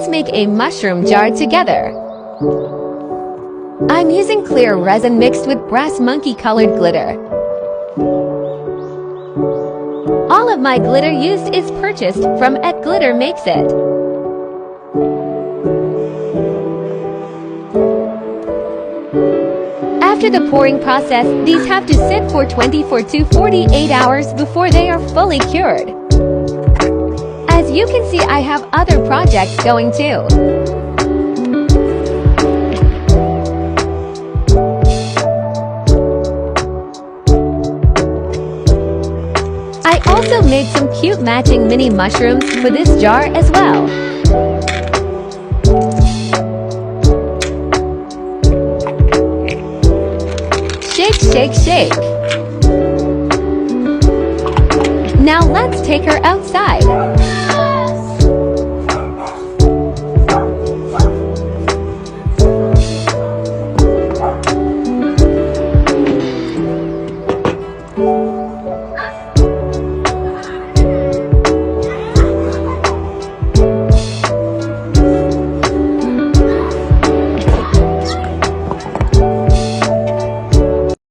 make a mushroom jar together. I'm using clear resin mixed with brass monkey colored glitter. All of my glitter used is purchased from @Glitter Makes It. After the pouring process, these have to sit for 24 to 48 hours before they are fully cured. As you can see, I have other projects going too. I also made some cute matching mini mushrooms for this jar as well.